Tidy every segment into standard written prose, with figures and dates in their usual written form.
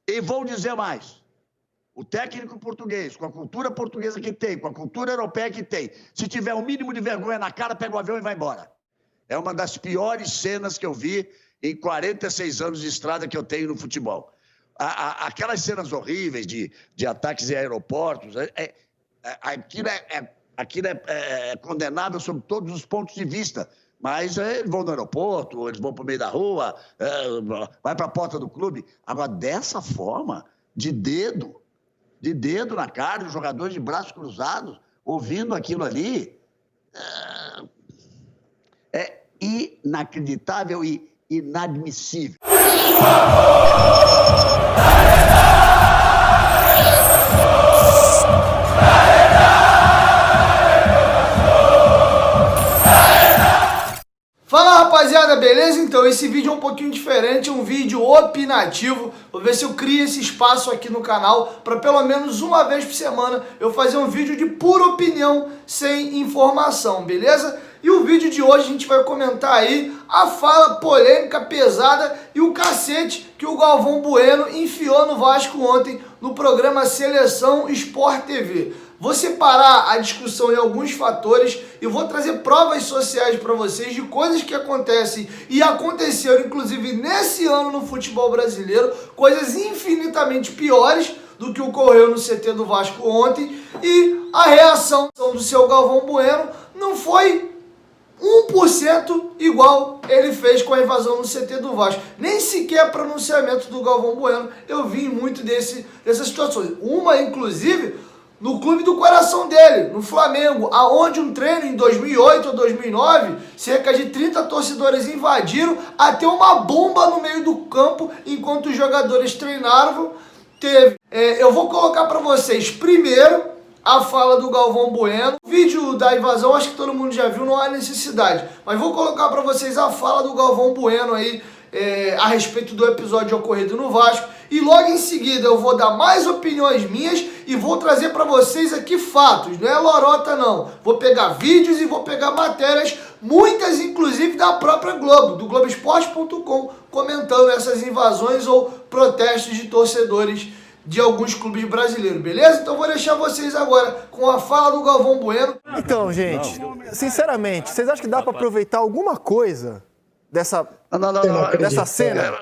E vou dizer mais. O técnico português, com a cultura portuguesa que tem, com a cultura europeia que tem, se tiver um mínimo de vergonha na cara, pega o avião e vai embora. É uma das piores cenas que eu vi em 46 anos de estrada que eu tenho no futebol. Aquelas cenas horríveis de ataques em aeroportos, aquilo é condenável sob todos os pontos de vista. Mas eles vão no aeroporto, eles vão para o meio da rua, vai para a porta do clube. Agora, dessa forma, de dedo na cara, os jogadores de braços cruzados, ouvindo aquilo ali, é inacreditável e inadmissível. Fala, rapaziada, beleza? Então esse vídeo é um pouquinho diferente, é um vídeo opinativo. Vou ver se eu crio esse espaço aqui no canal para pelo menos uma vez por semana eu fazer um vídeo de pura opinião, sem informação, beleza? E o vídeo de hoje a gente vai comentar aí a fala polêmica, pesada e o cacete que o Galvão Bueno enfiou no Vasco ontem no programa Seleção Sport TV. Vou separar a discussão em alguns fatores e vou trazer provas sociais para vocês de coisas que acontecem e aconteceram, inclusive, nesse ano no futebol brasileiro, coisas infinitamente piores do que ocorreu no CT do Vasco ontem, e a reação do seu Galvão Bueno não foi 1% igual ele fez com a invasão no CT do Vasco. Nem sequer pronunciamento do Galvão Bueno eu vi muito dessas situações. Uma, inclusive, no clube do coração dele, no Flamengo, aonde um treino em 2008 ou 2009, cerca de 30 torcedores invadiram até uma bomba no meio do campo enquanto os jogadores treinavam. Eu vou colocar para vocês primeiro a fala do Galvão Bueno. O vídeo da invasão acho que todo mundo já viu, não há necessidade, mas vou colocar para vocês a fala do Galvão Bueno aí a respeito do episódio ocorrido no Vasco, e logo em seguida eu vou dar mais opiniões minhas e vou trazer para vocês aqui fatos, não é lorota não. Vou pegar vídeos e vou pegar matérias, muitas inclusive da própria Globo, do Globoesporte.com, comentando essas invasões ou protestos de torcedores de alguns clubes brasileiros, beleza? Então vou deixar vocês agora com a fala do Galvão Bueno. Então, gente, sinceramente, vocês acham que dá para aproveitar alguma coisa dessa cena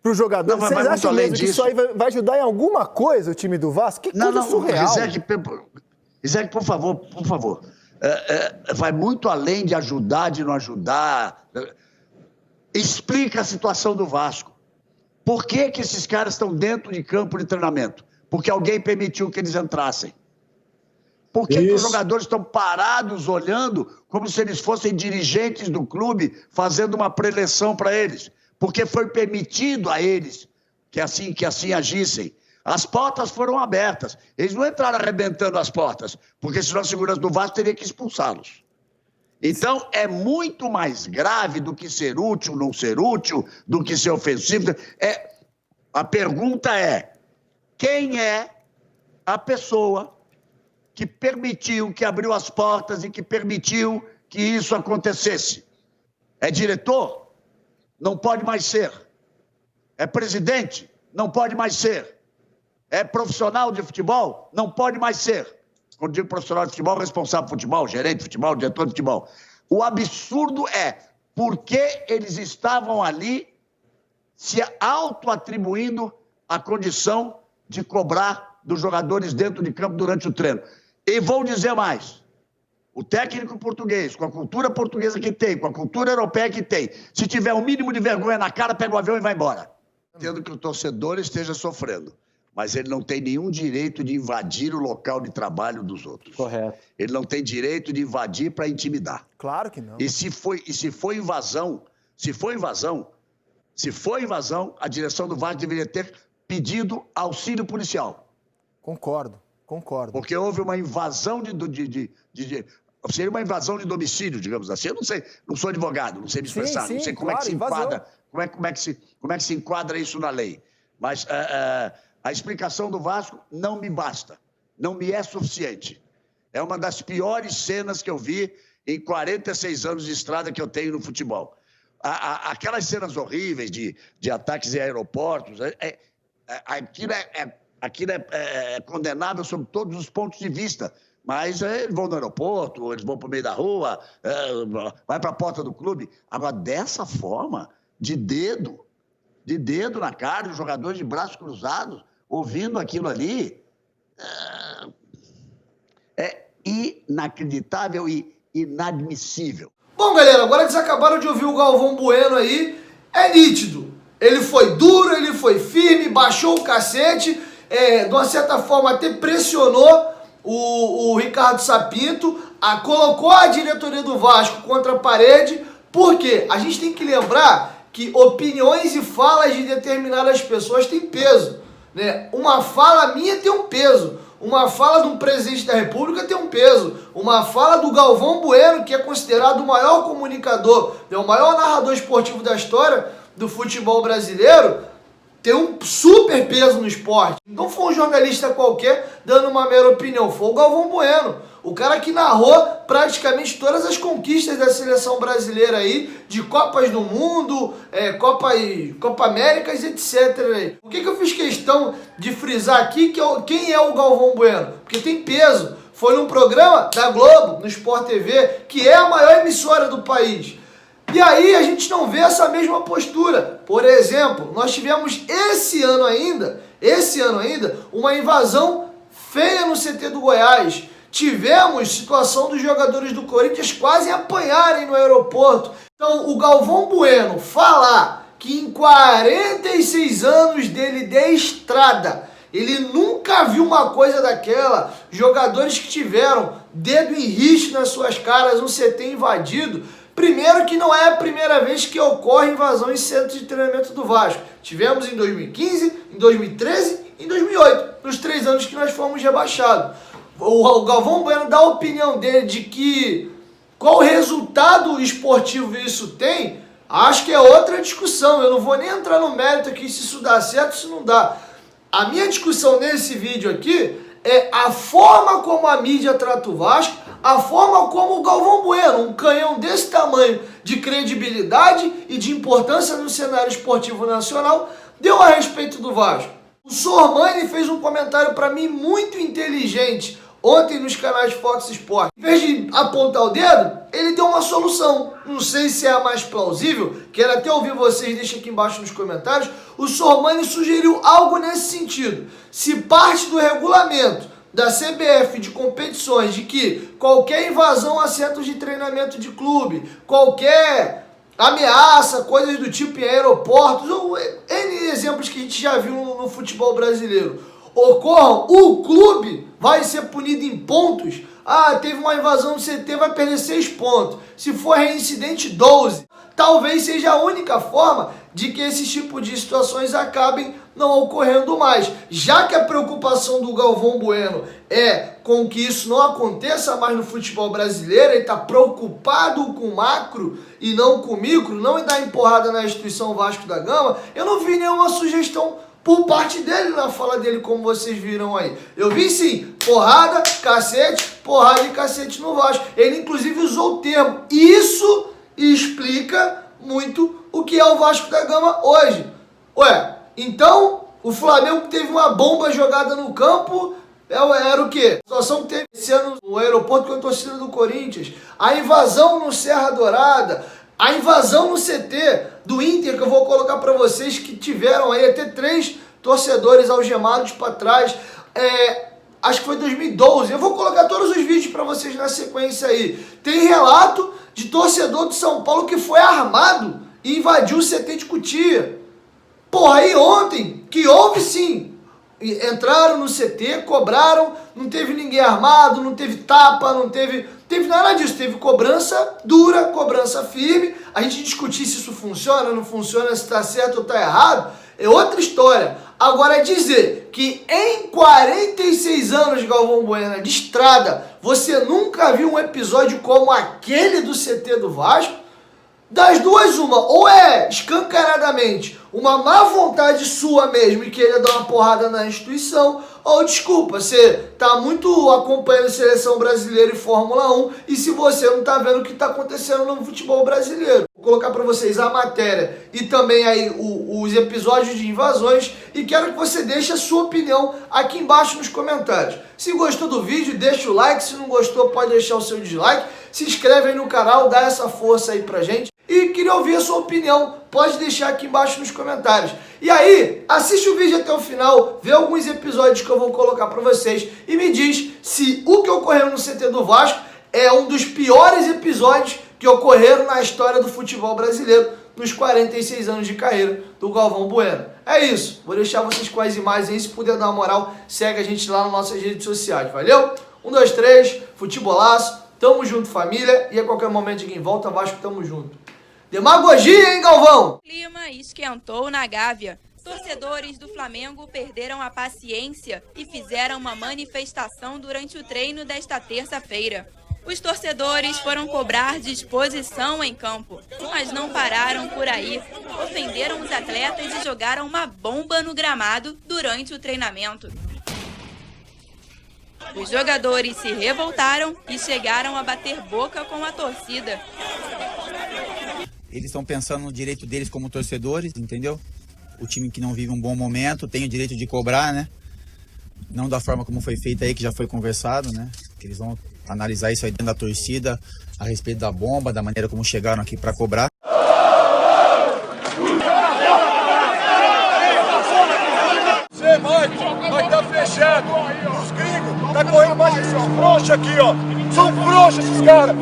para o jogador? Vocês acham mesmo que isso aí vai ajudar em alguma coisa o time do Vasco? Que coisa surreal. Isaac, por favor. Vai muito além de ajudar, de não ajudar. Explica a situação do Vasco. Por que esses caras estão dentro de campo de treinamento? Porque alguém permitiu que eles entrassem. Por que os jogadores estão parados olhando como se eles fossem dirigentes do clube fazendo uma preleção para eles? Porque foi permitido a eles que assim agissem. As portas foram abertas. Eles não entraram arrebentando as portas, porque senão a segurança do Vasco teria que expulsá-los. Então, é muito mais grave do que ser útil, não ser útil, do que ser ofensivo. A pergunta é, quem é a pessoa que permitiu, que abriu as portas e que permitiu que isso acontecesse? É diretor? Não pode mais ser. É presidente? Não pode mais ser. É profissional de futebol? Não pode mais ser. Quando digo profissional de futebol, responsável de futebol, gerente de futebol, diretor de futebol. O absurdo é por que eles estavam ali se auto-atribuindo a condição de cobrar dos jogadores dentro de campo durante o treino. E vou dizer mais. O técnico português, com a cultura portuguesa que tem, com a cultura europeia que tem, se tiver um mínimo de vergonha na cara, pega o avião e vai embora. Entendo que o torcedor esteja sofrendo, mas ele não tem nenhum direito de invadir o local de trabalho dos outros. Correto. Ele não tem direito de invadir para intimidar. Claro que não. E se foi invasão, a direção do Vasco deveria ter pedido auxílio policial. Concordo. Porque houve uma invasão seria uma invasão de domicílio, digamos assim. Eu não sei, não sou advogado, não sei me expressar, não sei como é que se enquadra, como é que se enquadra isso na lei. Mas a explicação do Vasco não me basta, não me é suficiente. É uma das piores cenas que eu vi em 46 anos de estrada que eu tenho no futebol. Aquelas cenas horríveis de ataques em aeroportos, Aquilo é condenável sob todos os pontos de vista. Mas eles vão no aeroporto, eles vão para o meio da rua, vai para a porta do clube. Agora, dessa forma, de dedo na cara, os jogadores de braços cruzados, ouvindo aquilo ali, é inacreditável e inadmissível. Bom, galera, agora que vocês acabaram de ouvir o Galvão Bueno aí, é nítido. Ele foi duro, ele foi firme, baixou o cacete, de uma certa forma até pressionou o Ricardo Sapinto, colocou a diretoria do Vasco contra a parede, porque a gente tem que lembrar que opiniões e falas de determinadas pessoas têm peso, né? Uma fala minha tem um peso, uma fala de um presidente da República tem um peso, uma fala do Galvão Bueno, que é considerado o maior comunicador, o maior narrador esportivo da história do futebol brasileiro, tem um super peso no esporte. Não foi um jornalista qualquer dando uma mera opinião, foi o Galvão Bueno, o cara que narrou praticamente todas as conquistas da seleção brasileira aí, de Copas do Mundo, Copa Américas, etc. Por que eu fiz questão de frisar aqui quem é o Galvão Bueno? Porque tem peso. Foi num programa da Globo, no Sport TV, que é a maior emissora do país. E aí a gente não vê essa mesma postura. Por exemplo, nós tivemos esse ano ainda, uma invasão feia no CT do Goiás. Tivemos situação dos jogadores do Corinthians quase apanharem no aeroporto. Então o Galvão Bueno falar que em 46 anos dele de estrada, ele nunca viu uma coisa daquela, jogadores que tiveram dedo em riste nas suas caras, um CT invadido. Primeiro que não é a primeira vez que ocorre invasão em centro de treinamento do Vasco. Tivemos em 2015, em 2013 e em 2008, nos 3 anos que nós fomos rebaixados. O Galvão Bueno dá a opinião dele de que qual resultado esportivo isso tem, acho que é outra discussão. Eu não vou nem entrar no mérito aqui se isso dá certo ou se não dá. A minha discussão nesse vídeo aqui é a forma como a mídia trata o Vasco, a forma como o Galvão Bueno, um canhão desse tamanho de credibilidade e de importância no cenário esportivo nacional, deu a respeito do Vasco. O Sormani fez um comentário para mim muito inteligente ontem nos canais Fox Sports. Em vez de apontar o dedo, ele deu uma solução. Não sei se é a mais plausível, quero até ouvir vocês, deixa aqui embaixo nos comentários. O Sormani sugeriu algo nesse sentido. Se parte do regulamento da CBF de competições de que qualquer invasão a centros de treinamento de clube, qualquer ameaça, coisas do tipo em aeroportos, ou N exemplos que a gente já viu no futebol brasileiro, ocorram, o clube vai ser punido em pontos. Teve uma invasão no CT, vai perder 6 pontos. Se for reincidente, 12. Talvez seja a única forma de que esse tipo de situações acabem não ocorrendo mais. Já que a preocupação do Galvão Bueno é com que isso não aconteça mais no futebol brasileiro, ele está preocupado com o macro e não com o micro, não em dar empurrada na instituição Vasco da Gama, eu não vi nenhuma sugestão por parte dele na fala dele, como vocês viram aí. Eu vi sim, porrada e cacete no Vasco. Ele inclusive usou o termo. Isso explica muito o que é o Vasco da Gama hoje. Então o Flamengo teve uma bomba jogada no campo, era o quê? A situação que teve esse ano no aeroporto com a torcida do Corinthians, a invasão no Serra Dourada, a invasão no CT do Inter, que eu vou colocar para vocês, que tiveram aí até 3 torcedores algemados para trás, acho que foi 2012, eu vou colocar todos os vídeos para vocês na sequência aí. Tem relato de torcedor de São Paulo que foi armado e invadiu o CT de Cotia. Porra, aí ontem, que houve sim, entraram no CT, cobraram, não teve ninguém armado, não teve tapa, não teve nada disso, teve cobrança dura, cobrança firme. A gente discutir se isso funciona, não funciona, se está certo ou está errado, é outra história. Agora, dizer que em 46 anos de Galvão Bueno de estrada, você nunca viu um episódio como aquele do CT do Vasco, Das duas, uma. Ou é escancaradamente uma má vontade sua mesmo e querer dar uma porrada na instituição, ou desculpa, você tá muito acompanhando Seleção Brasileira e Fórmula 1 e se você não tá vendo o que tá acontecendo no futebol brasileiro. Vou colocar para vocês a matéria e também aí os episódios de invasões e quero que você deixe a sua opinião aqui embaixo nos comentários. Se gostou do vídeo, deixa o like, se não gostou pode deixar o seu dislike, se inscreve aí no canal, dá essa força aí pra gente. E queria ouvir a sua opinião, pode deixar aqui embaixo nos comentários. E aí, assiste o vídeo até o final, vê alguns episódios que eu vou colocar para vocês e me diz se o que ocorreu no CT do Vasco é um dos piores episódios que ocorreram na história do futebol brasileiro nos 46 anos de carreira do Galvão Bueno. É isso, vou deixar vocês com as imagens aí, se puder dar uma moral, segue a gente lá nas nossas redes sociais, valeu? 1, 2, 3, futebolaço, tamo junto família e a qualquer momento de quem volta, Vasco, tamo junto. Demagogia, hein, Galvão? O clima esquentou na Gávea. Torcedores do Flamengo perderam a paciência e fizeram uma manifestação durante o treino desta terça-feira. Os torcedores foram cobrar disposição em campo, mas não pararam por aí. Ofenderam os atletas e jogaram uma bomba no gramado durante o treinamento. Os jogadores se revoltaram e chegaram a bater boca com a torcida. Eles estão pensando no direito deles como torcedores, entendeu? O time que não vive um bom momento tem o direito de cobrar, né? Não da forma como foi feita aí, que já foi conversado, né? Que eles vão analisar isso aí dentro da torcida, a respeito da bomba, da maneira como chegaram aqui para cobrar. Você vai estar fechado. Os gringos tá correndo mais que esses frouxos aqui, ó. São frouxos esses caras.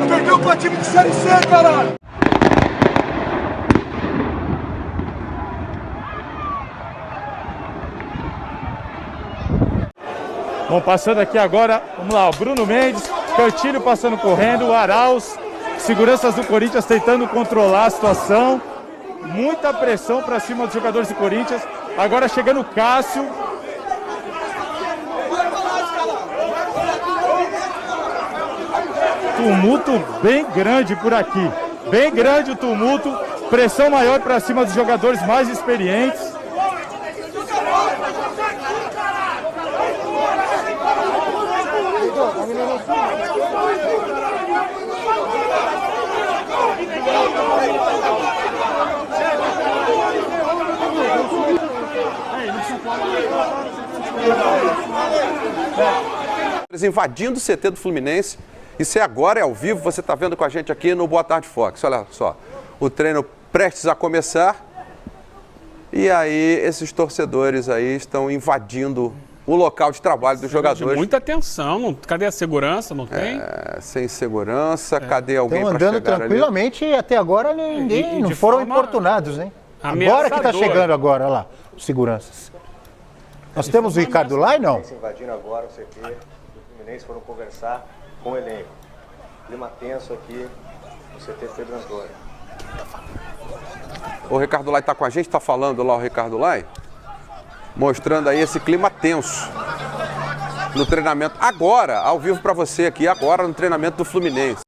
Perdeu pra time de Série C, caralho. Bom, passando aqui agora, vamos lá, o Bruno Mendes, Cantilho passando correndo, o Arauz, seguranças do Corinthians tentando controlar a situação, muita pressão para cima dos jogadores do Corinthians, agora chegando o Cássio. Tumulto bem grande por aqui, bem grande o tumulto, pressão maior para cima dos jogadores mais experientes. Invadindo o CT do Fluminense. Isso é agora, é ao vivo, você está vendo com a gente aqui no Boa Tarde Fox. Olha só, o treino prestes a começar. E aí, esses torcedores aí estão invadindo o local de trabalho dos jogadores. Muita atenção, cadê a segurança? Não tem? Sem segurança, cadê alguém para chegar ali? Estão andando tranquilamente e até agora ninguém, não foram importunados, hein? Agora que está chegando agora, olha lá, os seguranças. Nós temos o Ricardo lá e não? Invadindo agora o CT do Fluminense, foram conversar com o elenco. Clima tenso aqui no CT Pedro Antônio. O Ricardo Lai está com a gente, está falando lá o Ricardo Lai, mostrando aí esse clima tenso no treinamento. Agora, ao vivo para você aqui, agora no treinamento do Fluminense.